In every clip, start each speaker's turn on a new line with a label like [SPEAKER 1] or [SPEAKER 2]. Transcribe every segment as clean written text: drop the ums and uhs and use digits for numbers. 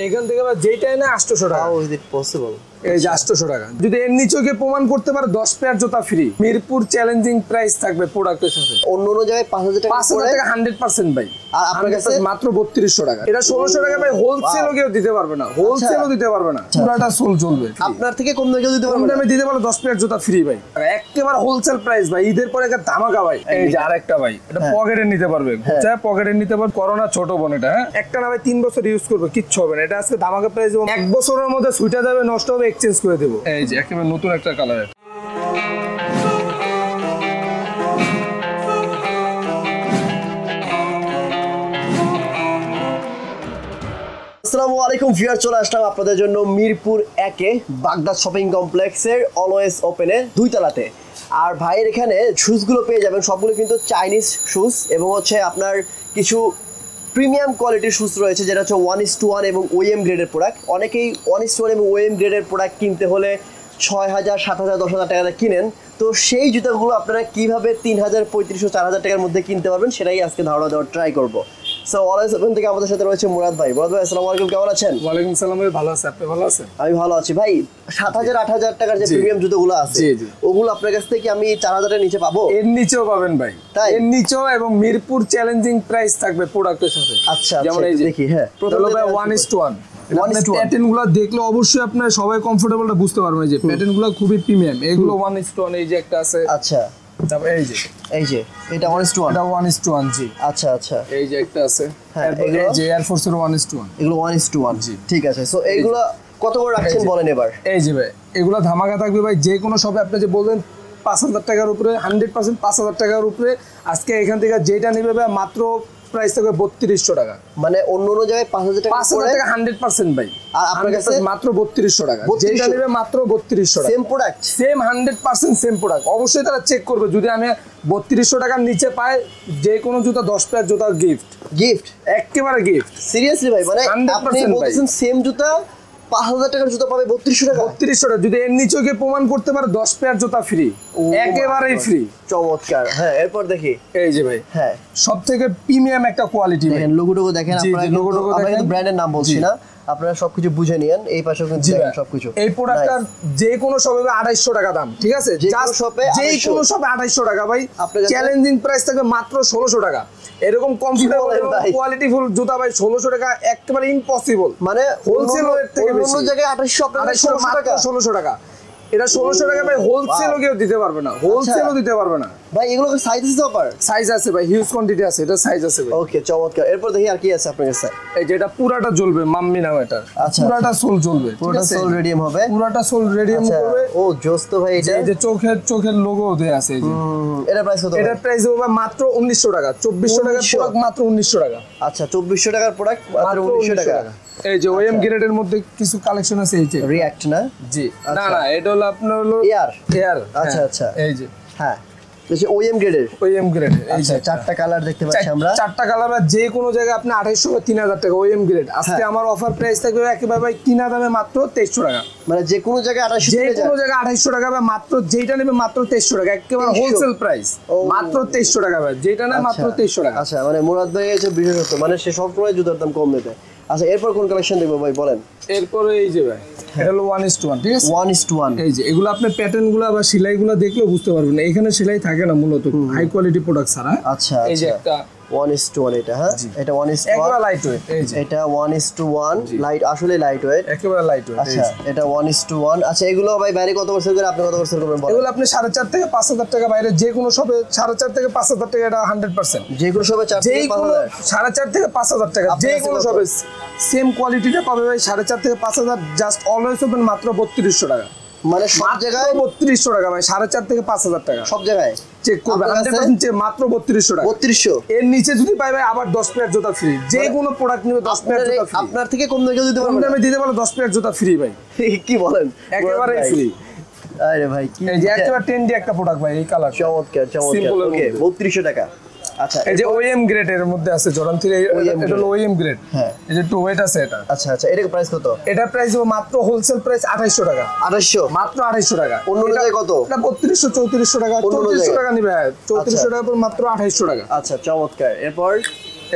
[SPEAKER 1] এখান থেকে যেটাই না 800 টাকা।
[SPEAKER 2] How is it possible?
[SPEAKER 1] এই যে 800 টাকা। যদি এর নিচেও কে প্রমাণ করতে পারে 10 পেয়ার জুতা ফ্রি। মিরপুর চ্যালেঞ্জিং প্রাইস থাকবে প্রোডাক্টের সাথে।
[SPEAKER 2] অন্য জায়গায় 5000 টাকা
[SPEAKER 1] 5000 টাকা 100% ভাই।
[SPEAKER 2] আর আপনার কাছে
[SPEAKER 1] মাত্র 3200 টাকা। এটা 1600 টাকা ভাই, হোলসেলও কেউ দিতে পারবে না, হোলসেলও দিতে পারবে না, পুরোটা সোল চলবে।
[SPEAKER 2] আপনার থেকে কম দামে কেউ দিতে পারবে না,
[SPEAKER 1] কম দামে দিতে পারলে 10 পেয়ার জুতা ফ্রি ভাই। একেবারে হোলসেল প্রাইস ভাই, ঈদের পরে একটা ধামাকা ভাই। এই যে আরেকটা ভাই, এটা পকেটে নিতে পারবে, চাই পকেটে নিতে পারবে। করোনা ছোট বোন এটা, হ্যাঁ একটা না ভাই 3 বছর ইউজ করবে, কিচ্ছু হবে না। এটা আজকে ধামাকা প্রাইস এবং 1 বছরের মধ্যে ছুটে যাবে, নষ্ট হবে, এক্সচেঞ্জ করে দেব। এই যে একেবারে নতুন একটা কালার।
[SPEAKER 2] আসসালামু আলাইকুম ভিউয়ার, চলে আসলাম আপনাদের জন্য মিরপুর 1-এ বাগদাদ শপিং কমপ্লেক্সের অলওয়েজ ওপেনে 2 তলাতে। আর ভাইয়ের এখানে শুজগুলো পেয়ে যাবেন, সবগুলো কিন্তু চাইনিজ শুজ এবং হচ্ছে আপনার কিছু প্রিমিয়াম কোয়ালিটির শুজ রয়েছে, যেটা হচ্ছে 1:1 এবং ওএম গ্রেডের প্রোডাক্ট। অনেকেই 1:1 এবং ওএম গ্রেডের প্রোডাক্ট কিনতে হলে 6000, 7000, 10000 টাকা কিনেন। তো সেই জুতাগুলো আপনারা কীভাবে 3000, 3500, 4000 টাকার মধ্যে কিনতে পারবেন সেটাই আজকে ধারণা দেওয়ার ট্রাই করবো। সো অলওয়েজ ওপেন থেকে আমাদের সাথে রয়েছে মুরাদ ভাই। মুরাদ ভাই আসসালামু আলাইকুম, কেমন আছেন?
[SPEAKER 1] ওয়ালাইকুম আসসালাম ভাই, ভালো আছি, আপনি ভালো আছেন?
[SPEAKER 2] আমি ভালো আছি ভাই। 7000, 8000 টাকার যে প্রিমিয়াম জুতোগুলো আছে ওগুলো আপনার কাছ থেকে আমি 4000 এর নিচে পাবো?
[SPEAKER 1] এর নিচেও পাবেন ভাই, এর নিচেও, এবং মিরপুর চ্যালেঞ্জিং প্রাইস থাকবে প্রোডাক্টের সাথে।
[SPEAKER 2] আচ্ছা যেমন এই দেখি, হ্যাঁ
[SPEAKER 1] প্রথমে ভাই 1:1 প্যাটার্নগুলো দেখলে অবশ্যই আপনারা সবাই কমফোর্টেবলটা বুঝতে পারবেন। এই যে প্যাটার্নগুলো খুবই প্রিমিয়াম, এগুলো 1:1। এই যে একটা আছে,
[SPEAKER 2] আচ্ছা
[SPEAKER 1] তারপর এই যে
[SPEAKER 2] এটা 1:1,
[SPEAKER 1] এটা 1:1 জি।
[SPEAKER 2] আচ্ছা আচ্ছা,
[SPEAKER 1] এই যে একটা আছে,
[SPEAKER 2] হ্যাঁ
[SPEAKER 1] এই যে এয়ার ফোর্সের 1:1,
[SPEAKER 2] এগুলো 1:1 জি। ঠিক আছে, সো এইগুলো কত করে রাখছেন বলেন এবার?
[SPEAKER 1] এই যে ভাই এগুলো ধামাকা থাকবে ভাই, যে কোনো শপে আপনি যে বলবেন 5000 টাকার উপরে, 100% 5000 টাকার উপরে। আজকে এখান থেকে যেটা নেবে ভাই মাত্র প্রাইস থাকবে 3200 টাকা।
[SPEAKER 2] মানে অন্য জায়গায় 5000 টাকা
[SPEAKER 1] 100% ভাই,
[SPEAKER 2] আর আপনার কাছে
[SPEAKER 1] মাত্র 3200 টাকা। যেটা নেবে মাত্র 3200 টাকা।
[SPEAKER 2] Same product,
[SPEAKER 1] same 100% same product. অবশ্যই তারা চেক করবে, যদি আমি 3200 টাকার নিচে পাই যে কোনো জুতা 10 পেয়ার জুতা গিফট, একেবারে গিফট।
[SPEAKER 2] সিরিয়াসলি ভাই, মানে আপনি বলছেন সেম জুতা 5000 টাকার জুতা পাবে 3200 টাকা?
[SPEAKER 1] 3200 টাকা। যদি এর নিচেও কে প্রমাণ করতে পারে 10 পেয়ার জুতা ফ্রি, একেবারেই ফ্রি।
[SPEAKER 2] চমৎকার। হ্যাঁ এরপর দেখি,
[SPEAKER 1] এই যে ভাই,
[SPEAKER 2] হ্যাঁ
[SPEAKER 1] সবথেকে প্রিমিয়াম একটা কোয়ালিটি।
[SPEAKER 2] দেখেন লোগোটুকু দেখেন, আপনারা কিন্তু ব্র্যান্ডের নাম বলছি না, আপনারা সবকিছু বুঝে নিয়েন। এই পাশেও কিন্তু দেখেন সবকিছু।
[SPEAKER 1] এই প্রোডাক্টটার যে কোনো শপে 2800 টাকা দাম, ঠিক আছে? যে কোনো শপে 2800 টাকা ভাই। চ্যালেঞ্জিং প্রাইস থাকবে মাত্র 1600 টাকা। এরকম কমফোর্টেবল এবং কোয়ালিটিফুল জুতা ভাই 1600 টাকা একেবারে ইম্পসিবল। মানে হোলসেল রেট থেকে বেশি,
[SPEAKER 2] অন্য জায়গায় 2800 টাকা,
[SPEAKER 1] 1600 টাকা। এটা 1600 টাকা ভাই, হোলসেলও কেউ দিতে পারবে না, হোলসেলও দিতে পারবে না
[SPEAKER 2] ভাই। এগুলো সাইজ আছে? অফার
[SPEAKER 1] সাইজ আছে ভাই, হিউজ কোয়ান্টিটি আছে, এটা সাইজ আছে ভাই।
[SPEAKER 2] ওকে চমৎকার। এরপর দেখি আর কি আছে আপনার কাছে।
[SPEAKER 1] এই যে এটা পুরাটা জ্বলবে, মাম্মি নাম এটা। পুরাটা সোল জ্বলবে,
[SPEAKER 2] পুরাটা সোল রেডিয়াম হবে,
[SPEAKER 1] পুরাটা সোল রেডিয়াম হবে।
[SPEAKER 2] ও জোস তো ভাই। এটা
[SPEAKER 1] এই যে চোখের লোগো দেয়া আছে। এই যে
[SPEAKER 2] এটা প্রাইস কত?
[SPEAKER 1] এটা প্রাইস হবে মাত্র 1900 টাকা। 2400 টাকার প্রোডাক্ট মাত্র 1900 টাকা।
[SPEAKER 2] আচ্ছা 2400 টাকার প্রোডাক্ট মাত্র 1900 টাকা।
[SPEAKER 1] এই যে ওএম গ্রেডের মধ্যে কিছু কালেকশন আছে। এই যে
[SPEAKER 2] রিঅ্যাক্ট না
[SPEAKER 1] জি, না না এটা হলো আপনার হলো এয়ার।
[SPEAKER 2] আচ্ছা আচ্ছা,
[SPEAKER 1] এই যে
[SPEAKER 2] হ্যাঁ এই ওএম গ্রেডের,
[SPEAKER 1] ওএম গ্রেড। এই যে
[SPEAKER 2] চারটা কালার দেখতে পাচ্ছি আমরা,
[SPEAKER 1] চারটা কালার। যে কোনো জায়গায় আপনি 2800 বা 3000 টাকা ওএম গ্রেড। আজকে আমার অফার প্রাইস থাকবে একেবারে ভাই কিনা দামে মাত্র 2300 টাকা।
[SPEAKER 2] মানে যে কোনো জায়গায় 2800,
[SPEAKER 1] যে কোনো জায়গায় 2800 টাকা বা মাত্র যেটা নেবে মাত্র 2300 টাকা। একেবারে হোলসেল প্রাইস মাত্র 2300 টাকা ভাই, যেটা নেয় মাত্র 2300 টাকা।
[SPEAKER 2] আচ্ছা মানে মুরাদ ভাই হচ্ছে বিশেষত্ব, মানে সে সবসময় জুতার দাম কম নেবে। আচ্ছা এরপর কোন কালেকশন দেখবো ভাই বলেন?
[SPEAKER 1] এরপরে এই যে ভাই এটা হলো 1:1, ঠিক আছে?
[SPEAKER 2] 1:1।
[SPEAKER 1] এই যে এগুলো আপনি প্যাটার্নগুলো বা সেলাইগুলো দেখলেও বুঝতে পারবেন, এখানে সেলাই থাকে না মূলত, হাই কোয়ালিটি প্রোডাক্ট ছাড়া।
[SPEAKER 2] আচ্ছা
[SPEAKER 1] এই যে একটা
[SPEAKER 2] 1:1 এটা, হ্যাঁ এটা 1:1
[SPEAKER 1] একেবারে লাইট ওয়েট। এই যে
[SPEAKER 2] এটা 1:1 লাইট, আসলে লাইট ওয়েট,
[SPEAKER 1] একেবারে লাইট ওয়েট।
[SPEAKER 2] আচ্ছা এটা 1:1। আচ্ছা এগুলো ভাই বাইরে কত বছর করে, আপনি কত বছর করবেন বলেন?
[SPEAKER 1] এগুলো আপনি 4.5 থেকে 5000 টাকা বাইরে যে কোনো শপে 4.5 থেকে 5000 টাকা, এটা 100%।
[SPEAKER 2] যে কোনো শপে 4 থেকে 5000,
[SPEAKER 1] 4.5 থেকে 5000 টাকা যে কোনো শপে সেম কোয়ালিটিটা পাবে ভাই। 4.5 থেকে 5000, জাস্ট অলওয়েজ ওপেন মাত্র 3200 টাকা।
[SPEAKER 2] মানে সব জায়গায়
[SPEAKER 1] 3200 টাকা ভাই, 4.5 থেকে 5000 টাকা
[SPEAKER 2] সব জায়গায়
[SPEAKER 1] চেক করবে 100% চেক, মাত্র 3200 টাকা।
[SPEAKER 2] 3200
[SPEAKER 1] এর নিচে যদি পাই ভাই আবার 10 পেয়ার জুতা ফ্রি। যে কোনো প্রোডাক্ট নিবে 10 পেয়ার জুতা ফ্রি।
[SPEAKER 2] আপনার থেকে কম দামে দিতে পারবেন?
[SPEAKER 1] কম দামে দিতে পারলে 10 পেয়ার জুতা ফ্রি ভাই।
[SPEAKER 2] কি বলেন,
[SPEAKER 1] একেবারে ফ্রি।
[SPEAKER 2] আরে ভাই কি,
[SPEAKER 1] এই যে একেবারে ট্রেন্ডি একটা প্রোডাক্ট ভাই, এই কালার
[SPEAKER 2] চমৎকার চমৎকার। ওকে 3200 টাকা। আচ্ছা
[SPEAKER 1] এই যে ওএম গ্রেডের মধ্যে আছে জর্ডান 3, এটা হলো ওএম গ্রেড।
[SPEAKER 2] হ্যাঁ
[SPEAKER 1] এই যে টু ওয়েট আছে এটা।
[SPEAKER 2] আচ্ছা আচ্ছা, এটার প্রাইস কত?
[SPEAKER 1] এটা প্রাইস হবে মাত্র হোলসেল প্রাইস 2800 টাকা।
[SPEAKER 2] 2800
[SPEAKER 1] মাত্র 2800 টাকা।
[SPEAKER 2] অন্য জায়গায় কত?
[SPEAKER 1] এটা 3200 3400 টাকা, 3400 টাকা নিবে। 3400 টাকা পর মাত্র 2800 টাকা।
[SPEAKER 2] আচ্ছা চমৎকার। এরপর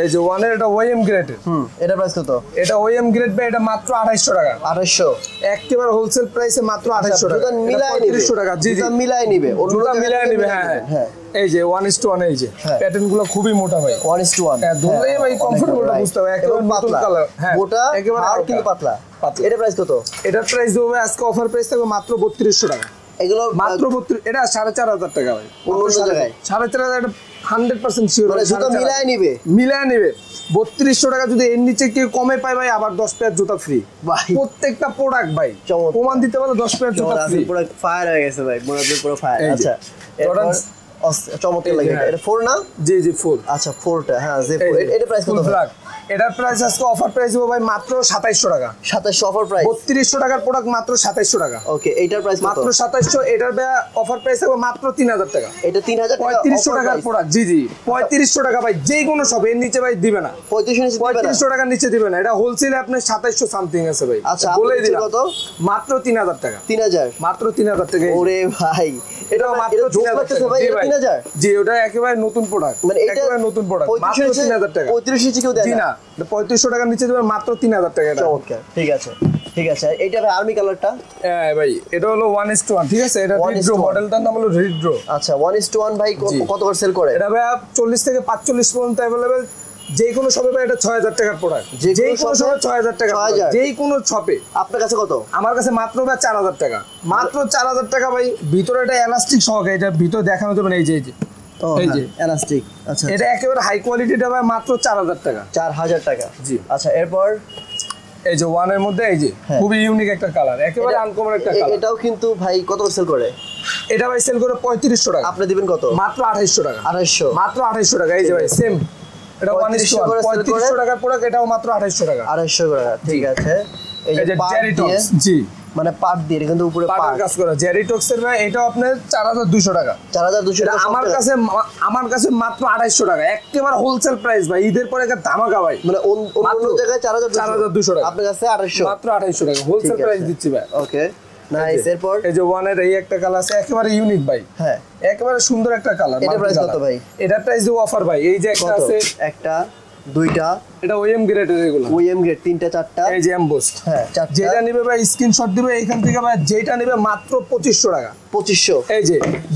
[SPEAKER 1] এই যে ওয়ানের এটা ওএম গ্রেডের।
[SPEAKER 2] এটা প্রাইস কত?
[SPEAKER 1] এটা ওএম গ্রেড ভাই, এটা মাত্র 2800 টাকা।
[SPEAKER 2] 2800
[SPEAKER 1] একেবারে হোলসেল প্রাইসে মাত্র 2800 টাকা।
[SPEAKER 2] এটা মিলাই নিবে
[SPEAKER 1] 3500 টাকা। জি জি,
[SPEAKER 2] মিলাই নিবে,
[SPEAKER 1] ওটা মিলাই নিবে। হ্যাঁ হ্যাঁ, এই যে 1:1, এই যে প্যাটার্ন গুলো খুবই মোটা ভাই।
[SPEAKER 2] 1:1
[SPEAKER 1] হ্যাঁ, ধরলেই ভাই কমফোর্টেবল বুঝতে হবে। একেবারে নতুন কালার। হ্যাঁ,
[SPEAKER 2] মোটা
[SPEAKER 1] একেবারে
[SPEAKER 2] আর কিন্তু পাতলা। এটা প্রাইস কত?
[SPEAKER 1] এটার প্রাইস দেবো ভাই আজকে অফার প্রাইস থাকবে মাত্র 3200 টাকা।
[SPEAKER 2] এগুলো
[SPEAKER 1] মাত্র 32, এটা 4500 টাকা ভাই।
[SPEAKER 2] অন্য জায়গায়
[SPEAKER 1] 4500 এটা 100% শিওর।
[SPEAKER 2] মানে জুতা মিলাই নিবে,
[SPEAKER 1] মিলাই নিবে। 3200 টাকা যদি এর নিচে কেউ কমে পায় ভাই, আবার 10 পেয়ার জুতা ফ্রি।
[SPEAKER 2] ভাই
[SPEAKER 1] প্রত্যেকটা প্রোডাক্ট ভাই প্রমাণ দিতে পারলে 10 পেয়ার জুতা ফ্রি।
[SPEAKER 2] পুরো ফায়ার হয়ে গেছে ভাই, পুরো ফায়ার। আচ্ছা, চমৎকার লাগে। এটা 4 না?
[SPEAKER 1] জি জি, 4।
[SPEAKER 2] আচ্ছা 4টা, হ্যাঁ যে 4। এটা প্রাইস কত?
[SPEAKER 1] এটার প্রাইস আজকে অফার প্রাইস দেবো ভাই মাত্র 2700 টাকা।
[SPEAKER 2] 2700 অফার প্রাইস।
[SPEAKER 1] 3200 টাকার প্রোডাক্ট মাত্র 2700 টাকা।
[SPEAKER 2] ওকে, এইটার প্রাইস
[SPEAKER 1] মাত্র 2700। এটার অফার প্রাইস হবে মাত্র 3000 টাকা।
[SPEAKER 2] এটা 3000 টাকা।
[SPEAKER 1] 3500 টাকার প্রোডাক্ট। জি জি, 3500 টাকা ভাই। যে কোনো সব এর নিচে ভাই দিবে না। 3500 টাকার নিচে দিবে না। এটা হোলসেলে আপনার 2700 সামথিং আছে ভাই।
[SPEAKER 2] আচ্ছা,
[SPEAKER 1] বলে দিলাম
[SPEAKER 2] কত?
[SPEAKER 1] মাত্র 3000 টাকা।
[SPEAKER 2] 3000
[SPEAKER 1] মাত্র 3000 টাকা।
[SPEAKER 2] ওরে ভাই,
[SPEAKER 1] এটা মাত্র 3000 টাকা
[SPEAKER 2] ভাই। 3000
[SPEAKER 1] জি, ওটা একেবারে নতুন প্রোডাক্ট।
[SPEAKER 2] মানে এটা
[SPEAKER 1] একেবারে নতুন প্রোডাক্ট। মাত্র 3000 টাকা।
[SPEAKER 2] 35 ইঞ্চি কেউ দেয়
[SPEAKER 1] জি না, 3500 টাকার নিচে দিবেন মাত্র 3000 টাকা। এটা
[SPEAKER 2] চমৎকার। ঠিক আছে ঠিক আছে। এইটা ভাই আর্মি কালারটা।
[SPEAKER 1] হ্যাঁ ভাই, এটা হলো 1:1। ঠিক আছে, এটা রিড্রো, মডেলটার নাম হলো রিড্রো।
[SPEAKER 2] আচ্ছা, 1:1 ভাই কত করে সেল করে?
[SPEAKER 1] এটা ভাই 40 থেকে 45 পর্যন্ত अवेलेबल। যে কোনো শপে ভাই এটা 6000 টাকার প্রোডাক্ট। যে কোনো শপে 6000 টাকা। যে কোনো শপে।
[SPEAKER 2] আপনার কাছে কত?
[SPEAKER 1] আমার কাছে মাত্র ভাই 4000 টাকা। মাত্র 4000 টাকা ভাই। ভিতরে এটা এলাস্টিক সহকারে, এটা ভিতরে দেখানো যাবে না। এই যে এই যে
[SPEAKER 2] এলাস্টিক। আচ্ছা,
[SPEAKER 1] এটা একেবারে হাই কোয়ালিটিটা ভাই মাত্র 4000 টাকা।
[SPEAKER 2] 4000 টাকা।
[SPEAKER 1] জি।
[SPEAKER 2] আচ্ছা, এরপর
[SPEAKER 1] এই যে ওয়ানের মধ্যে এই যে খুবই ইউনিক একটা কালার, একেবারে আনকমন একটা কালার।
[SPEAKER 2] এটাও কিন্তু ভাই কত সেল করে?
[SPEAKER 1] এটা ভাই সেল করে 3500 টাকা।
[SPEAKER 2] আপনি দিবেন কত?
[SPEAKER 1] মাত্র 2800 টাকা।
[SPEAKER 2] 2800
[SPEAKER 1] মাত্র 2800 টাকা। এই যে ভাই সেম, এটা 1:1 3500 টাকার প্রোডাক্ট। এটাও মাত্র 2800 টাকা।
[SPEAKER 2] 2800 টাকা। ঠিক আছে। এই যে
[SPEAKER 1] জেরিটক্স। জি,
[SPEAKER 2] মানে পার্ট দিয়ে কিন্তু উপরে
[SPEAKER 1] পার্ট কাজ করা জেরিটক্সের ভাই। এটাও আপনার 4200 টাকা।
[SPEAKER 2] 4200 টাকা।
[SPEAKER 1] আমার কাছে মাত্র 2800 টাকা। একেবারে হোলসেল প্রাইস ভাই। ঈদের পরে একটা ধামাকা ভাই।
[SPEAKER 2] মানে অন্য জায়গায় 4200
[SPEAKER 1] টাকা,
[SPEAKER 2] আপনার কাছে 2800।
[SPEAKER 1] মাত্র 2800 টাকা হোলসেল প্রাইস দিচ্ছি ভাই।
[SPEAKER 2] ওকে, নাইস। এরপর
[SPEAKER 1] এই যে ওয়ানের এই একটা কালার আছে, একেবারে ইউনিক ভাই।
[SPEAKER 2] হ্যাঁ,
[SPEAKER 1] একেবারে সুন্দর একটা কালার।
[SPEAKER 2] এটা প্রাইস কত ভাই?
[SPEAKER 1] এটা প্রাইস দেব অফার ভাই। এই যে একটা আছে,
[SPEAKER 2] একটা, দুইটা।
[SPEAKER 1] এটা ওএম গ্রেডের। এগুলো
[SPEAKER 2] ওএম গ্রেড, তিনটা, চারটা।
[SPEAKER 1] এই যে এমবোসড।
[SPEAKER 2] হ্যাঁ, চারটা।
[SPEAKER 1] যেটা নিবে ভাই স্ক্রিনশট দিবে এখান থেকে ভাই। যেটা নিবে মাত্র 2500 টাকা।
[SPEAKER 2] 2500।
[SPEAKER 1] এই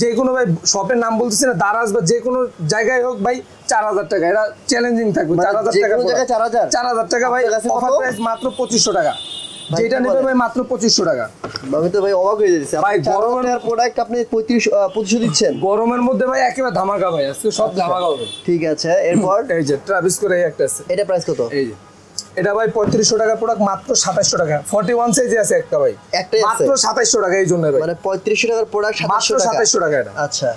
[SPEAKER 1] যে কোনো ভাই শপের নাম বলতেছি না, দারাজ বা যে কোনো জায়গায় হোক ভাই 4000 টাকা। এটা চ্যালেঞ্জিং থাকবে। 4000 টাকা। 4000 টাকা ভাই। অফার প্রাইস মাত্র 2500 টাকা। যেটা নিবে ভাই মাত্র 2500 টাকা।
[SPEAKER 2] আমি তো ভাই অবাক হয়ে যাচ্ছি ভাই। গরমের প্রোডাক্ট আপনি 2500 দিচ্ছেন
[SPEAKER 1] গরমের মধ্যে ভাই। একেবারে ধামাকা ভাই, আজকে সব ধামাকা হবে।
[SPEAKER 2] ঠিক আছে। এরপর
[SPEAKER 1] এই যে ট্রাভিস করে এই একটা আছে।
[SPEAKER 2] এটা প্রাইস কত?
[SPEAKER 1] এই যে এটা ভাই 3500 টাকার প্রোডাক্ট, মাত্র 2700 টাকা। 41 সাইজে আছে একটা ভাই,
[SPEAKER 2] একটাই আছে
[SPEAKER 1] মাত্র 2700 টাকা। এই জন্য ভাই
[SPEAKER 2] মানে 3500 টাকার প্রোডাক্ট
[SPEAKER 1] মাত্র 2700 টাকা এটা।
[SPEAKER 2] আচ্ছা,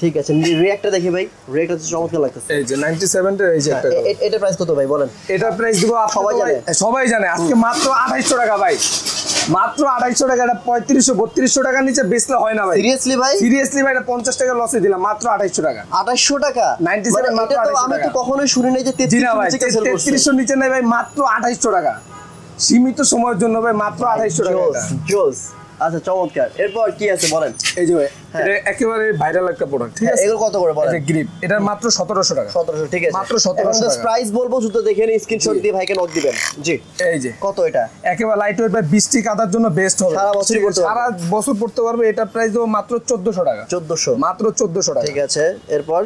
[SPEAKER 2] ঠিক আছে। রিঅ্যাক্টটা দেখি ভাই। রিঅ্যাক্টটা তো চমৎকার লাগতেছে।
[SPEAKER 1] এই যে 97 এর এই যে একটা।
[SPEAKER 2] এটা প্রাইস কত ভাই বলেন?
[SPEAKER 1] এটা প্রাইস দিব সবাই জানে আজকে মাত্র 2800 টাকা ভাই। মাত্র 2800 টাকা। এটা 3500 টাকার নিচে বেচলে হয় না ভাই।
[SPEAKER 2] সিরিয়াসলি ভাই?
[SPEAKER 1] সিরিয়াসলি ভাই, এটা 50 টাকা লসে দিলাম। মাত্র 2800 টাকা।
[SPEAKER 2] 2800 টাকা?
[SPEAKER 1] 97 মাত্র 2800 টাকা।
[SPEAKER 2] আমি তো কখনোই শুনি নাই যে
[SPEAKER 1] 3300 নিচে নাই ভাই। মাত্র 2800 টাকা। সীমিত সময়ের জন্য ভাই, মাত্র 2800 টাকা।
[SPEAKER 2] জোস। আচ্ছা, চমৎকার। এরপর কি আছে বলেন?
[SPEAKER 1] এই যে ভাই, এটা একেবারে ভাইরাল একটা প্রোডাক্ট। ঠিক আছে,
[SPEAKER 2] এগুলো কত করে বলেন?
[SPEAKER 1] এটা গ্রিপ। এটা মাত্র 1700 টাকা।
[SPEAKER 2] 1700। ঠিক আছে,
[SPEAKER 1] মাত্র 1700 টাকা।
[SPEAKER 2] প্রাইস বলবো, জুতো দেখে নিন, স্ক্রিনশট দিয়ে ভাইকে নোট দিবেন। জি।
[SPEAKER 1] এই যে
[SPEAKER 2] কত এটা?
[SPEAKER 1] একেবারে লাইট ওয়েট ভাই, বৃষ্টি কাদার জন্য বেস্ট হবে।
[SPEAKER 2] সারা বছরই পড়তে পারবে।
[SPEAKER 1] সারা বছর পড়তে পারবে। এটা প্রাইস দেবো মাত্র 1400 টাকা।
[SPEAKER 2] 1400।
[SPEAKER 1] মাত্র 1400 টাকা।
[SPEAKER 2] ঠিক আছে। এরপর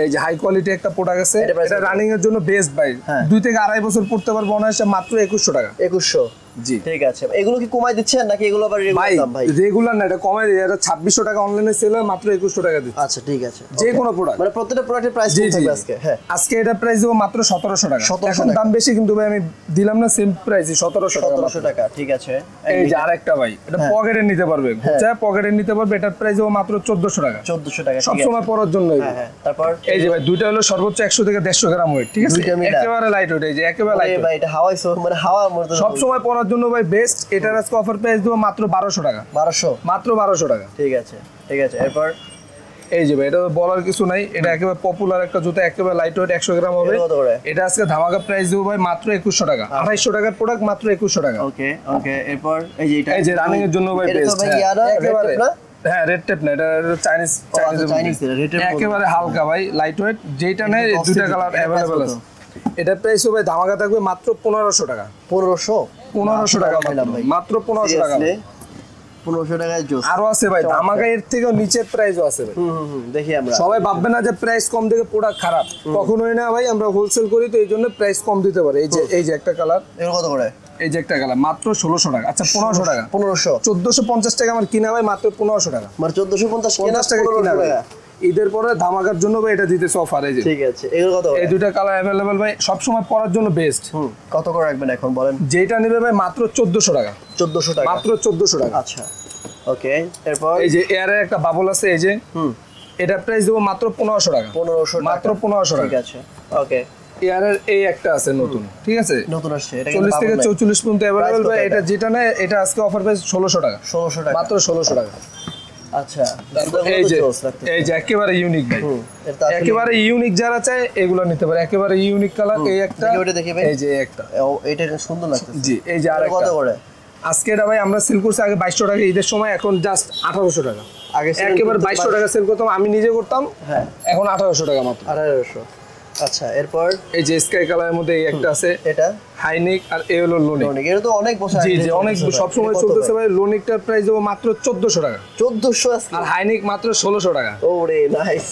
[SPEAKER 1] এই যে হাই কোয়ালিটি একটা প্রোডাক্ট আছে। এটা রানিং এর জন্য বেস্ট ভাই। 2 থেকে 2.5 বছর পড়তে পারবে অনায়াসে। মাত্র 2100 টাকা।
[SPEAKER 2] 2100। জি, ঠিক আছে। এগুলো কি কমাই দিচ্ছেন নাকি এগুলো আবার রেগুলার দাম ভাই?
[SPEAKER 1] রেগুলার না, এটা কমাই দিয়ে। এটা 2600 টাকা অনলাইনে সেল হয়, মাত্র 2100 টাকা দিচ্ছি।
[SPEAKER 2] আচ্ছা, ঠিক আছে।
[SPEAKER 1] যে কোনো প্রোডাক্ট
[SPEAKER 2] মানে প্রত্যেকটা প্রোডাক্টের প্রাইস কত থাকবে আজকে? হ্যাঁ,
[SPEAKER 1] আজকে এটা প্রাইস দেবো মাত্র 1700 টাকা। এখন দাম বেশি কিন্তু ভাই আমি দিলাম না, সেম প্রাইসই 1700 টাকা।
[SPEAKER 2] ঠিক আছে।
[SPEAKER 1] এই যে আরেকটা ভাই, এটা পকেটে নিতে পারবে। চাই পকেটে নিতে পারবে। এটার প্রাইস দেবো মাত্র 1400 টাকা।
[SPEAKER 2] 1400 টাকা
[SPEAKER 1] সব সময় পরার জন্য।
[SPEAKER 2] হ্যাঁ, তারপর
[SPEAKER 1] এই যে ভাই, দুইটা হলো সর্বোচ্চ 100 থেকে 150 গ্রাম ওয়েট। ঠিক আছে, একেবারে লাইট ওয়েট। এই যে একেবারে লাইট
[SPEAKER 2] ভাই, এটা হাওয়াইছো মানে হাওয়ার মতো
[SPEAKER 1] সব সময় পরার জন্য ভাই বেস্ট। এটার আজকে অফার প্রাইস দেবো মাত্র 1200 টাকা।
[SPEAKER 2] 1200?
[SPEAKER 1] মাত্র 1200 টাকা।
[SPEAKER 2] ঠিক আছে, ঠিক আছে। এরপর
[SPEAKER 1] এই যে ভাই, এটা বলার কিছু নাই। এটা একেবারে পপুলার একটা জুতা, একেবারে লাইট ওয়েট, 100 গ্রাম হবে। এটা আজকে ধামাকা প্রাইস দেবো ভাই মাত্র 2100 টাকা। 2800 টাকার প্রোডাক্ট, মাত্র 2100 টাকা।
[SPEAKER 2] ওকে, ওকে। এরপর এই যে এটা,
[SPEAKER 1] এই যে রানিং এর জন্য ভাই বেস্ট। একেবারে হ্যাঁ, রেড টেপ না, এটা চাইনিজ। একেবারে হালকা ভাই, লাইট ওয়েট। যেটা নেই দুইটা কালার अवेलेबल আছে। এটা প্রাইস হবে ধামাকা থাকবে মাত্র 1500 টাকা।
[SPEAKER 2] 1500
[SPEAKER 1] টাকা
[SPEAKER 2] পেলাম ভাই,
[SPEAKER 1] মাত্র 1500 টাকা।
[SPEAKER 2] 1500 টাকায় জোস।
[SPEAKER 1] আরো আছে ভাই ধামাকা, এর থেকেও নিচের প্রাইসও আছে ভাই।
[SPEAKER 2] দেখি আমরা।
[SPEAKER 1] সবাই ভাববে না যে প্রাইস কম থেকে প্রোডাক্ট খারাপ, কখনোই না ভাই। আমরা হোলসেল করি তো এই জন্য প্রাইস কম দিতে পারে। এই যে একটা কালার,
[SPEAKER 2] এগুলো কত করে?
[SPEAKER 1] এই যে একটা কালার মাত্র 1600 টাকা। আচ্ছা 1500 টাকা।
[SPEAKER 2] 1500
[SPEAKER 1] 1450 টাকা আমার কিনা ভাই, মাত্র 1500 টাকা।
[SPEAKER 2] মানে 1450 কেনা,
[SPEAKER 1] 50 টাকা কিনা ভাই। ঈদের পরে ধামাকার জন্য ভাই এটা দিতেছে অফার। এই যে
[SPEAKER 2] ঠিক আছে, এগুলো কত করে?
[SPEAKER 1] এই দুইটা কালার अवेलेबल ভাই, সব সময় পরার জন্য বেস্ট।
[SPEAKER 2] কত করে রাখবেন এখন বলেন?
[SPEAKER 1] যেটা নেবে ভাই মাত্র 1400 টাকা।
[SPEAKER 2] 1400 টাকা,
[SPEAKER 1] মাত্র 1400 টাকা।
[SPEAKER 2] আচ্ছা ওকে। এরপর
[SPEAKER 1] এই যে এয়ারের একটা বাবল আছে, এই যে এটা প্রাইস দেবো মাত্র 1500 টাকা।
[SPEAKER 2] 1500 টাকা,
[SPEAKER 1] মাত্র 1500 টাকা।
[SPEAKER 2] ঠিক আছে ওকে।
[SPEAKER 1] এয়ারের এই একটা আছে নতুন, ঠিক আছে,
[SPEAKER 2] নতুন আসছে, এটা
[SPEAKER 1] 40 থেকে 44 পর্যন্ত अवेलेबल ভাই।
[SPEAKER 2] কত
[SPEAKER 1] এটা যেটা নেয় এটা আজকে অফার প্রাইস 1600 টাকা।
[SPEAKER 2] 1600 টাকা,
[SPEAKER 1] মাত্র 1600 টাকা।
[SPEAKER 2] আচ্ছা।
[SPEAKER 1] এই যে একেবারে ইউনিক ভাই, একেবারে ইউনিক যারা চায় এগুলো নিতে পারে। একেবারে ইউনিক কালার এই একটা, এই যে একটা,
[SPEAKER 2] এটা সুন্দর লাগছে।
[SPEAKER 1] জি এই যে আরেকটা।
[SPEAKER 2] কত করে
[SPEAKER 1] আজকে এটা ভাই আমরা সেল করছি আগে 2200 টাকা, ঈদের সময় এখন জাস্ট 1800 টাকা।
[SPEAKER 2] আগে
[SPEAKER 1] একেবারে 2200 টাকা সেল করতাম, আমি নিজে করতাম।
[SPEAKER 2] হ্যাঁ,
[SPEAKER 1] এখন 1800 টাকা মাত্র।
[SPEAKER 2] 1800। আচ্ছা এরপর
[SPEAKER 1] এই যে স্কাই কালারের মধ্যে এই একটা আছে,
[SPEAKER 2] এটা
[SPEAKER 1] হাইনিক, আর এই হলো লোনিক।
[SPEAKER 2] এটা তো অনেক বছর
[SPEAKER 1] জি জি অনেক সব সময় চলতেছে ভাই। লোনিকটার প্রাইস দেবো মাত্র 1400 টাকা।
[SPEAKER 2] 1400 আজকে।
[SPEAKER 1] আর হাইনিক মাত্র 1600 টাকা।
[SPEAKER 2] ওরে নাইস।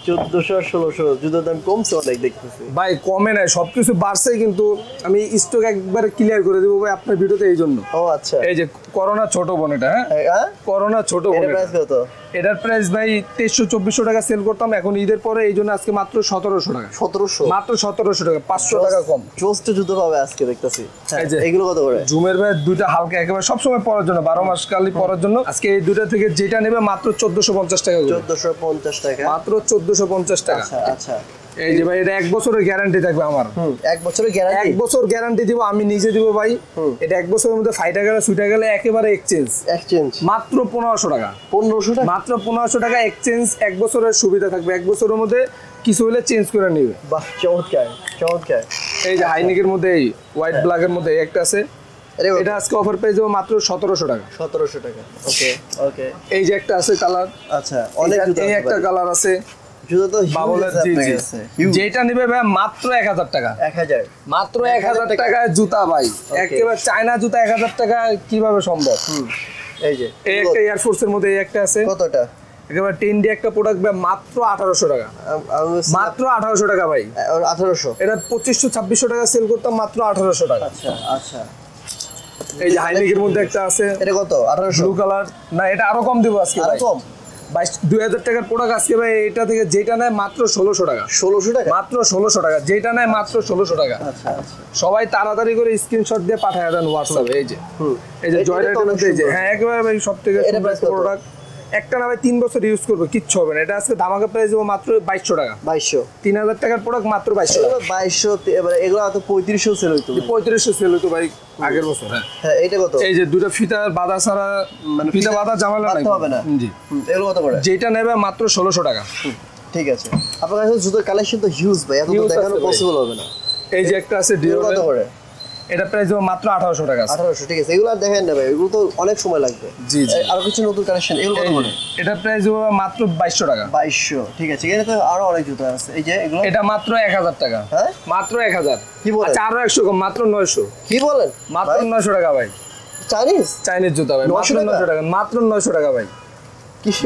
[SPEAKER 2] 1400 আর 1600 জুতোর দাম কমছে অনেক দেখতেছি
[SPEAKER 1] ভাই। কমে নাই, সবকিছু বাড়ছে, কিন্তু আমি স্টক একবার ক্লিয়ার করে দেবো ভাই আপনার ভিডিওতে। এই জন্য
[SPEAKER 2] ও আচ্ছা।
[SPEAKER 1] এই যে করোনা ছোট বোন, এটা হ্যাঁ করোনা ছোট বোন,
[SPEAKER 2] এর প্রাইস কত?
[SPEAKER 1] এটার প্রাইস ভাই 2300-2400 টাকা সেল করতাম, এখন ঈদের পরে এই জন্য আজকে মাত্র 1700 টাকা।
[SPEAKER 2] 1700,
[SPEAKER 1] মাত্র 1700 টাকা, 500 টাকা কম।
[SPEAKER 2] চোস্ট জুতো পাবে আজকে দেখতেছি।
[SPEAKER 1] এই যে
[SPEAKER 2] এগুলো কত করে?
[SPEAKER 1] জুমের ভাই দুইটা হালকা, একেবারে সব সময় পরার জন্য, 12 মাস কালি পরার জন্য। আজকে এই দুইটা থেকে যেটা নেবে মাত্র 1450 টাকা করে।
[SPEAKER 2] 1450 টাকা,
[SPEAKER 1] মাত্র 1450 টাকা।
[SPEAKER 2] আচ্ছা আচ্ছা।
[SPEAKER 1] এই যে ভাই এটা 1 বছরের গ্যারান্টি থাকবে আমার।
[SPEAKER 2] 1 বছরের গ্যারান্টি?
[SPEAKER 1] 1 বছর গ্যারান্টি দিব, আমি নিজে দিব ভাই। এটা 1 বছরের মধ্যে ফাইটা গেলে সুইটা গেলে একেবারে এক্সচেঞ্জ। মাত্র 1500 টাকা।
[SPEAKER 2] 1500 টাকা,
[SPEAKER 1] মাত্র 1500 টাকা এক্সচেঞ্জ। 1 বছরের সুবিধা থাকবে, 1 বছরের মধ্যে কিছু হলে চেঞ্জ করে নিবে।
[SPEAKER 2] বাহ চমৎকার চমৎকার।
[SPEAKER 1] এই যে হাইনিকের মধ্যে এই হোয়াইট ব্ল্যাকের মধ্যে একটা আছে, এটা আজকে অফার প্রাইস দেবো মাত্র 1700 টাকা।
[SPEAKER 2] 1700 টাকা, ওকে ওকে।
[SPEAKER 1] এই যে একটা আছে কালার,
[SPEAKER 2] আচ্ছা অনেক জুতো।
[SPEAKER 1] এই একটা কালার আছে
[SPEAKER 2] জুতো তো
[SPEAKER 1] বাবলের। জি জি, যেটা নেবে ভাই মাত্র 1000 টাকা।
[SPEAKER 2] 1000,
[SPEAKER 1] মাত্র 1000 টাকায় জুতা ভাই। একেবারে চায়না জুতা 1000 টাকা কিভাবে সম্ভব?
[SPEAKER 2] এই যে
[SPEAKER 1] এই একটা এয়ারফোর্সের মধ্যে এই একটা আছে।
[SPEAKER 2] কতটা?
[SPEAKER 1] একেবারে 10D একটা প্রোডাক্ট ভাই, মাত্র 1800 টাকা। মাত্র 1800 টাকা ভাই।
[SPEAKER 2] 1800,
[SPEAKER 1] এটা 2500-2600 টাকা সেল করতাম, মাত্র 1800 টাকা।
[SPEAKER 2] আচ্ছা আচ্ছা।
[SPEAKER 1] এই যে হাইনিকের মধ্যে একটা আছে,
[SPEAKER 2] এটা কত? 1800
[SPEAKER 1] ব্লু কালার। না এটা আরো কম দিব আজকে ভাই,
[SPEAKER 2] কম।
[SPEAKER 1] 2000 টাকার প্রোডাক্ট আজকে ভাই। এটা থেকে যেটা নেয় মাত্র 1600 টাকা।
[SPEAKER 2] 1600 টাকা,
[SPEAKER 1] মাত্র 1600 টাকা। যেটা নেয় মাত্র 1600 টাকা।
[SPEAKER 2] আচ্ছা আচ্ছা।
[SPEAKER 1] সবাই তাড়াতাড়ি করে স্ক্রিনশট দিয়ে পাঠায় দেন হোয়াটসঅ্যাপে। এই যে এই যে জয়রাইটের মধ্যে এই যে, হ্যাঁ একেবারে ভাই সব থেকে প্রোডাক্ট। একটা না ভাই 3 বছর ইউজ করবে, কিচ্ছু হবে না। এটা আজকে ধামাকা প্রাইস দেবো মাত্র 2200 টাকা।
[SPEAKER 2] 2200,
[SPEAKER 1] 3000 টাকার প্রোডাক্ট মাত্র 2200 টাকা।
[SPEAKER 2] 2200 এবারে এগুলো তো 3500 সেল হইতো।
[SPEAKER 1] 3500 সেল হতো ভাই আগের বছর।
[SPEAKER 2] হ্যাঁ এটা কত?
[SPEAKER 1] এই যে দুটো ফিতা বাঁধা ছাড়া, মানে ফিতা বাঁধা ঝামেলা নাই,
[SPEAKER 2] হবে না।
[SPEAKER 1] জি।
[SPEAKER 2] এগুলো কত করে?
[SPEAKER 1] যেটা নেবে মাত্র 1600 টাকা।
[SPEAKER 2] ঠিক আছে। আপনার কাছে জুতোর কালেকশন তো হিউজ ভাই, এত তো দেখানো পসিবল হবে না।
[SPEAKER 1] এই যে একটা আছে ডিওর,
[SPEAKER 2] কত করে?
[SPEAKER 1] এটা প্রাইস দেবো মাত্র 1800 টাকা।
[SPEAKER 2] 1800, ঠিক আছে। এগুলো আর দেখেন না ভাই, এগুলো তো অনেক সময় লাগবে।
[SPEAKER 1] জি জি।
[SPEAKER 2] আর কিছু নতুন কালেকশন, এগুলো কত করে?
[SPEAKER 1] এটা প্রাইস দেবো মাত্র 2200 টাকা।
[SPEAKER 2] 2200, ঠিক আছে। এখানে তো আরো অনেক জুতো আছে। এই যে এগুলো,
[SPEAKER 1] এটা মাত্র 1000 টাকা।
[SPEAKER 2] হ্যাঁ
[SPEAKER 1] মাত্র 1000।
[SPEAKER 2] কি বলেন?
[SPEAKER 1] আচ্ছা আরো 100 কম, মাত্র 900।
[SPEAKER 2] কি বলেন?
[SPEAKER 1] মাত্র 900 টাকা ভাই। চাইনিজ জুতা ভাই, মাত্র 900 টাকা। মাত্র 900 টাকা ভাই,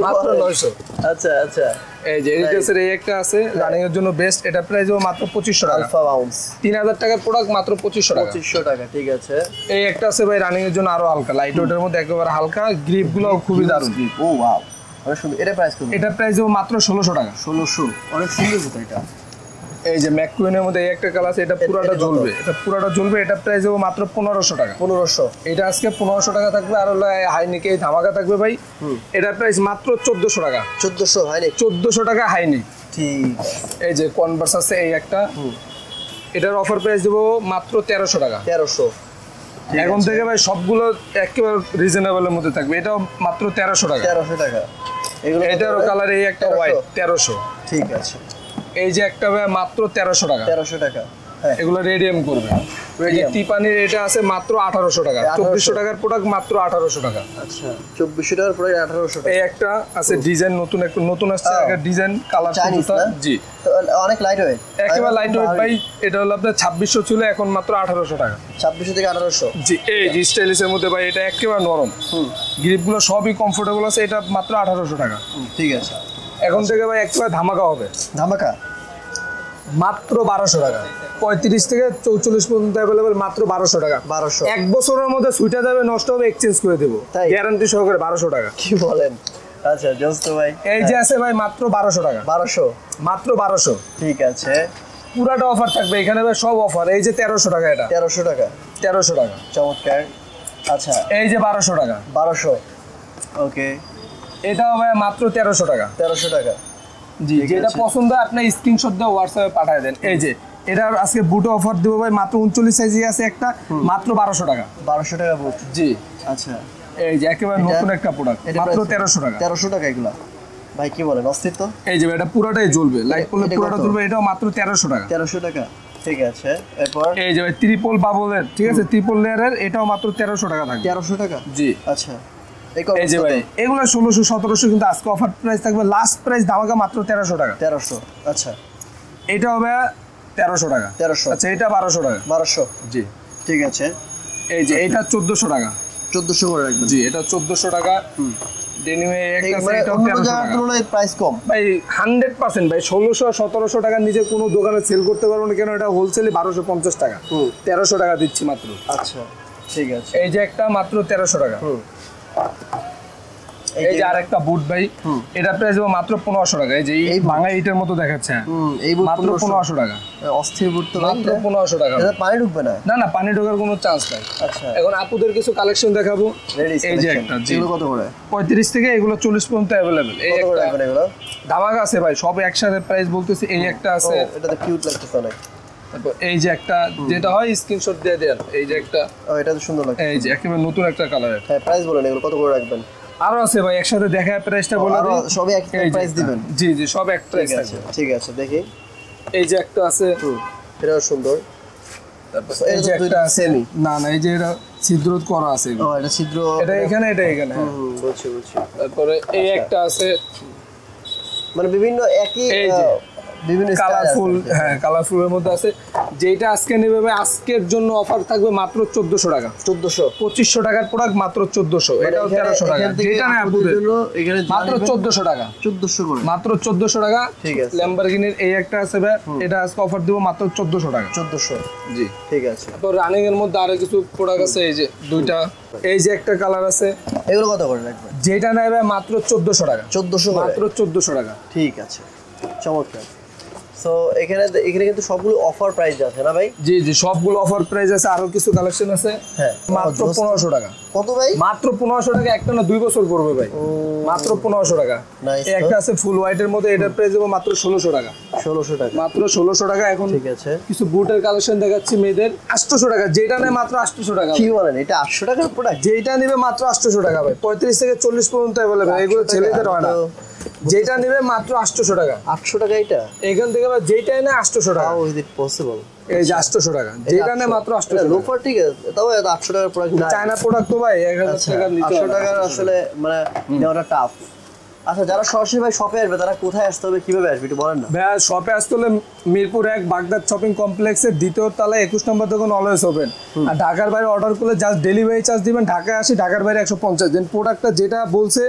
[SPEAKER 1] মাত্র 900।
[SPEAKER 2] আচ্ছা আচ্ছা।
[SPEAKER 1] এই যে এডিডাসের এই একটা আছে রানিং এর জন্য বেস্ট। এটা প্রাইস ও মাত্র 2500 টাকা।
[SPEAKER 2] আলফা বাউন্স
[SPEAKER 1] 3000 টাকার প্রোডাক্ট মাত্র 2500 টাকা।
[SPEAKER 2] 2500 টাকা, ঠিক আছে।
[SPEAKER 1] এই একটা আছে ভাই রানিং এর জন্য আরো হালকা, লাইট ওয়েটের মধ্যে একেবারে হালকা, গ্রিপ গুলো খুবই দারুণ।
[SPEAKER 2] ও ওয়াও, অনেক সুন্দর। এটা প্রাইস কত?
[SPEAKER 1] এটা প্রাইস ও মাত্র 1600 টাকা।
[SPEAKER 2] 1600, অনেক সুন্দর জুতো এটা।
[SPEAKER 1] এই যে ম্যাকুইনের মধ্যে এই একটা কালার আছে, এটা পুরোটা জ্বলবে, এটা পুরোটা জ্বলবে। এটা প্রাইস ও মাত্র 1500 টাকা।
[SPEAKER 2] 1500,
[SPEAKER 1] এটা আজকে 1500 টাকা থাকবে। আর হলো হাইনিকে এই ধামাকা থাকবে ভাই। এটার প্রাইস মাত্র 1400 টাকা।
[SPEAKER 2] 1400 হাইনিক,
[SPEAKER 1] 1400 টাকা হাইনিক।
[SPEAKER 2] ঠিক।
[SPEAKER 1] এই যে কনভার্স আছে এই একটা, এটার অফার প্রাইস দেবো মাত্র 1300 টাকা।
[SPEAKER 2] 1300,
[SPEAKER 1] এখন থেকে ভাই সবগুলো একেবারে রিজনেবলের মধ্যে থাকবে। এটাও মাত্র 1300 টাকা।
[SPEAKER 2] 1300 টাকা। এগুলো
[SPEAKER 1] এটারও কালার এই একটা হোয়াইট, 1300।
[SPEAKER 2] ঠিক আছে।
[SPEAKER 1] এই যে একটা ভাই মাত্র 1300 টাকা।
[SPEAKER 2] 1300 টাকা, হ্যাঁ।
[SPEAKER 1] এগুলো রেডিয়াম করবে।
[SPEAKER 2] Radium।
[SPEAKER 1] টিপানির এটা আছে মাত্র 1800 টাকা, 2400 টাকার প্রোডাক্ট মাত্র 1800 টাকা।
[SPEAKER 2] আচ্ছা 2400 টাকার পরে 1800 টাকা।
[SPEAKER 1] এই একটা আছে ডিজাইন নতুন, একটু নতুন আসছে, একটা ডিজাইন কালার
[SPEAKER 2] Chinese না?
[SPEAKER 1] জি
[SPEAKER 2] তো অনেক লাইট ওয়েট,
[SPEAKER 1] একেবারে লাইট ওয়েট ভাই। এটা হলো আপনার 2600 ছিল, এখন মাত্র 1800 টাকা।
[SPEAKER 2] 2600 থেকে 1800।
[SPEAKER 1] জি এই জি স্টাইলিশের মধ্যে ভাই, এটা একেবারে নরম, গ্রিপগুলো সবই কমফোর্টেবল আছে, এটা মাত্র 1800 টাকা।
[SPEAKER 2] ঠিক আছে,
[SPEAKER 1] এখন থেকে ভাই একেবারে ধামাকা হবে,
[SPEAKER 2] ধামাকা
[SPEAKER 1] মাত্র 1200 টাকা। 35 থেকে 44 পর্যন্ত অ্যাভেলেবল, মাত্র 1200 টাকা।
[SPEAKER 2] 1200।
[SPEAKER 1] এক বছরের মধ্যে সুইটা যাবে, নষ্ট হবে, এক্সচেঞ্জ করে দেবো,
[SPEAKER 2] তাই?
[SPEAKER 1] গ্যারান্টি সহকারে 1200 টাকা।
[SPEAKER 2] কি বলেন? আচ্ছা জোস্ত ভাই,
[SPEAKER 1] এই যে আছে ভাই মাত্র 1200 টাকা,
[SPEAKER 2] 1200।
[SPEAKER 1] মাত্র 1200।
[SPEAKER 2] ঠিক আছে,
[SPEAKER 1] পুরাটা অফার থাকবে এখানে ভাই, সব অফার। এই যে 1300 টাকা, এটা
[SPEAKER 2] 1300 টাকা।
[SPEAKER 1] 1300 টাকা।
[SPEAKER 2] চমৎকার। আচ্ছা
[SPEAKER 1] এই যে 1200 টাকা,
[SPEAKER 2] 1200। ওকে,
[SPEAKER 1] এটাও ভাই মাত্র 1300 টাকা।
[SPEAKER 2] 1300 টাকা।
[SPEAKER 1] জি, যেটা পছন্দ হয় আপনি স্ক্রিনশট দিয়ে হোয়াটসঅ্যাপে পাঠিয়ে দেন। এই যে এটার আজকে বুটে অফার দেবো ভাই, মাত্র 39 সাইজে আছে একটা, মাত্র 1200 টাকা।
[SPEAKER 2] 1200 টাকা বুট।
[SPEAKER 1] জি
[SPEAKER 2] আচ্ছা,
[SPEAKER 1] এই যে একেবারে নতুন একটা প্রোডাক্ট, মাত্র 1300 টাকা।
[SPEAKER 2] 1300 টাকা এগুলা ভাই, কি বলেন? অস্থির তো।
[SPEAKER 1] এই যে এটা পুরোটাই জ্বলবে, লাইট করলে
[SPEAKER 2] এটা
[SPEAKER 1] পুরোটা
[SPEAKER 2] কত?
[SPEAKER 1] জ্বলবে, এটাও মাত্র 1300 টাকা।
[SPEAKER 2] 1300 টাকা। ঠিক আছে, এরপর
[SPEAKER 1] এই যে ভাই ট্রিপল বাবলের, ঠিক আছে, ট্রিপল লেয়ারের, এটাও মাত্র 1300 টাকা থাকবে।
[SPEAKER 2] 1300 টাকা।
[SPEAKER 1] জি
[SPEAKER 2] আচ্ছা,
[SPEAKER 1] এই যে ভাই এগুলো 1600 1700, কিন্তু আজকে অফার প্রাইস থাকবে, লাস্ট প্রাইস ধামাকা মাত্র 1300 টাকা।
[SPEAKER 2] 1300। আচ্ছা,
[SPEAKER 1] এটা হবে 1300 টাকা।
[SPEAKER 2] 1300।
[SPEAKER 1] আচ্ছা এটা 1200 টাকা।
[SPEAKER 2] 1200।
[SPEAKER 1] জি
[SPEAKER 2] ঠিক আছে,
[SPEAKER 1] এই যে এটা 1400 টাকা।
[SPEAKER 2] 1400 করে রাখবেন।
[SPEAKER 1] জি এটা 1400 টাকা। ডেনিমে একটা আছে,
[SPEAKER 2] মানে
[SPEAKER 1] এটাও
[SPEAKER 2] অন্য
[SPEAKER 1] 1300
[SPEAKER 2] জায়গার
[SPEAKER 1] টাকা।
[SPEAKER 2] তুলনায় প্রাইস কম
[SPEAKER 1] ভাই 100% ভাই, 1600 1700 টাকা নিজে কোনো দোকানে সেল করতে পারবো না, কেন এটা হোলসেলে 1250 টাকা। 1300 টাকা দিচ্ছি মাত্র।
[SPEAKER 2] আচ্ছা ঠিক আছে,
[SPEAKER 1] এই যে একটা মাত্র 1300 টাকা। এই যে আরেকটা বুট ভাই, এটা প্রাইস হবে মাত্র 1500 টাকা। এই যে এই ভাঙা ইটের মতো দেখাচ্ছে,
[SPEAKER 2] এই বুট
[SPEAKER 1] মাত্র 1500 টাকা।
[SPEAKER 2] অস্থির বুট তো,
[SPEAKER 1] মাত্র 1500 টাকা।
[SPEAKER 2] এটা পানি ঢুকবে না?
[SPEAKER 1] না না, পানি ঢোকার কোনো চান্স নাই।
[SPEAKER 2] আচ্ছা,
[SPEAKER 1] এখন আপুদের কিছু কালেকশন দেখাবো।
[SPEAKER 2] লেডিস
[SPEAKER 1] এই যে একটা, জি
[SPEAKER 2] এগুলো কত করে?
[SPEAKER 1] 35 থেকে এগুলো 40 পর্যন্ত अवेलेबल। এই
[SPEAKER 2] কত করে
[SPEAKER 1] একটা
[SPEAKER 2] রাখবেন এগুলো?
[SPEAKER 1] ধামাকা আছে ভাই, সব একসাথে প্রাইস বলতেছি। এই একটা আছে,
[SPEAKER 2] এটা তো কিউট লাগতেছে অনেক।
[SPEAKER 1] তারপর এই যে একটা, যেটা হয় স্ক্রিনশট দিয়ে দেন। এই যে একটা,
[SPEAKER 2] ও এটা তো সুন্দর লাগছে।
[SPEAKER 1] এই যে একেবারে নতুন একটা কালার।
[SPEAKER 2] হ্যাঁ, প্রাইস বলেন এগুলো কত করে রাখবেন?
[SPEAKER 1] আরো আছে ভাই, একসাথে দেখায় প্রাইসটা বলে
[SPEAKER 2] আরো
[SPEAKER 1] দিই।
[SPEAKER 2] সবই এক
[SPEAKER 1] এই যে
[SPEAKER 2] প্রাইস
[SPEAKER 1] একটা।
[SPEAKER 2] দিবেন?
[SPEAKER 1] জি জি সব এক প্রাইস
[SPEAKER 2] ঠিক আছে,
[SPEAKER 1] থাকবে।
[SPEAKER 2] ঠিক আছে, দেখি।
[SPEAKER 1] এই যে একটা আছে,
[SPEAKER 2] এটাও সুন্দর।
[SPEAKER 1] তারপর
[SPEAKER 2] এই
[SPEAKER 1] এই যে একটা আছে,
[SPEAKER 2] সেমি।
[SPEAKER 1] না না, এই যে এটা ছিদ্র করা আছে
[SPEAKER 2] ও এটা ছিদ্র,
[SPEAKER 1] এটা এখানে, এটা এখানে। হ্যাঁ।
[SPEAKER 2] বুঝছি বুঝছি।
[SPEAKER 1] তারপরে এই একটা আছে,
[SPEAKER 2] মানে বিভিন্ন একই
[SPEAKER 1] এই যে
[SPEAKER 2] বিভিন্ন
[SPEAKER 1] কালারফুল, হ্যাঁ কালারফুলের মধ্যে আছে। যেটা আজকে নেবে ভাই, আজকের জন্য অফার থাকবে মাত্র 1400 টাকা।
[SPEAKER 2] 1400।
[SPEAKER 1] 2500 টাকার প্রোডাক্ট মাত্র 1400। এটাও 1300 টাকা। যেটা নেয় আপুদের
[SPEAKER 2] জন্য এখানে
[SPEAKER 1] মাত্র 1400 টাকা।
[SPEAKER 2] 1400 করে।
[SPEAKER 1] মাত্র 1400 টাকা।
[SPEAKER 2] ঠিক আছে।
[SPEAKER 1] ল্যাম্বরগিনির এই একটা আছে ভাই, এটা আজকে অফার দিব মাত্র 1400 টাকা।
[SPEAKER 2] 1400।
[SPEAKER 1] জি
[SPEAKER 2] ঠিক আছে।
[SPEAKER 1] তো রানিং এর মধ্যে আরো কিছু প্রোডাক্ট আছে, এই যে দুইটা, এই যে একটা কালার আছে,
[SPEAKER 2] এগুলো কত করে রাখবেন?
[SPEAKER 1] যেটা নেবে মাত্র 1400 টাকা।
[SPEAKER 2] 1400 করে।
[SPEAKER 1] মাত্র 1400 টাকা।
[SPEAKER 2] ঠিক আছে, চমৎকার। সো এখানে কিন্তু সবগুলো অফার প্রাইস আছে না ভাই?
[SPEAKER 1] জি জি সবগুলো অফার প্রাইস আছে, আরো কিছু কালেকশন আছে।
[SPEAKER 2] হ্যাঁ,
[SPEAKER 1] মাত্র 1500 টাকা।
[SPEAKER 2] কত ভাই?
[SPEAKER 1] মাত্র 1500 টাকা, একটা না 2 বছর পড়বে ভাই। মাত্র 1500 টাকা।
[SPEAKER 2] Nice
[SPEAKER 1] এই একটা আছে ফুল হোয়াইটের মধ্যে, এটার প্রাইস হবে মাত্র 1600 টাকা।
[SPEAKER 2] 1600 টাকা।
[SPEAKER 1] মাত্র 1600 টাকা। এখন
[SPEAKER 2] ঠিক আছে,
[SPEAKER 1] কিছু বুটের কালেকশন দেখাচ্ছি মেয়েদের, 800 টাকা। যেটা নেয় মাত্র 800 টাকা।
[SPEAKER 2] কি বলেন, এটা 800 টাকার প্রোডাক্ট?
[SPEAKER 1] যেটা নেবে মাত্র 800 টাকা ভাই। 35 থেকে 40 পর্যন্ত अवेलेबल। এগুলো ছেলেদের হয় না। যেটা নেবে মাত্র 800 টাকা।
[SPEAKER 2] 800 টাকা এটা?
[SPEAKER 1] এখান থেকে ভাই যেটা এনে 800 টাকা।
[SPEAKER 2] How is it possible?
[SPEAKER 1] এই যে 800 টাকা, যেটা নেয় মাত্র 800 টাকা।
[SPEAKER 2] লোফার ঠিক আছে, তাও 800 টাকার প্রোডাক্ট না।
[SPEAKER 1] চায়না প্রোডাক্ট তো ভাই 1000 টাকা নিতে
[SPEAKER 2] 800
[SPEAKER 1] হবে।
[SPEAKER 2] টাকার আসলে মানে নেওয়াটা টাফ। আচ্ছা, যারা সরাসরি ভাই শপে আসবে তারা কোথায় আসতে হবে, কিভাবে আসবে একটু বলেন না।
[SPEAKER 1] ভাই শপে আসতে হলে মিরপুর 1 বাগদাদ শপিং কমপ্লেক্সের 2য় তলায় 21 নম্বর দোকান অলওয়েজ ওপেন। আর ঢাকার বাইরে অর্ডার করলে জাস্ট ডেলিভারি চার্জ দিবেন। ঢাকায় আসি, ঢাকার বাইরে 150 দিন। প্রোডাক্টটা যেটা বলছে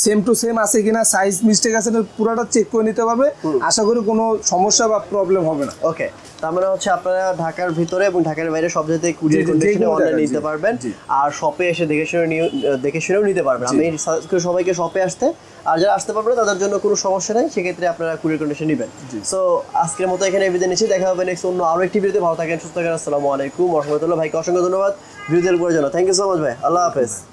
[SPEAKER 1] সেম টু সেম আছে কিনা, সাইজ মিস্টেক আছে না, পুরোটা চেক করে নিতে পারবে। আশা করি কোনো সমস্যা বা প্রবলেম হবে না।
[SPEAKER 2] ওকে, তার মানে হচ্ছে আপনারা ঢাকার ভিতরে এবং ঢাকার বাইরে সব জায়গায় কুরিয়ার কন্ডিশনে অনলাইন নিতে পারবেন। আর শপে এসে দেখে শুনেও নিতে পারবেন। আমি সাজেস্ট করি সবাইকে শপে আসতে। আর যারা আসতে পারবে না তাদের জন্য কোনো সমস্যা নেই, সেক্ষেত্রে আপনারা কুরিয়ার কন্ডিশন নেবেন। সো আজকের মতো এখানে বিদায় নিচ্ছি, দেখা হবে নেক্সট অন্য আরো একটি ভিডিওতে। ভালো থাকেন, সুস্থ থাকেন। আসসালামু আলাইকুম ওয়া রাহমাতুল্লাহ। ভাইকে অসংখ্য ধন্যবাদ ভিডিওর উপর জন্য। থ্যাংক ইউ সো মাচ ভাই, আল্লাহ হাফেজ।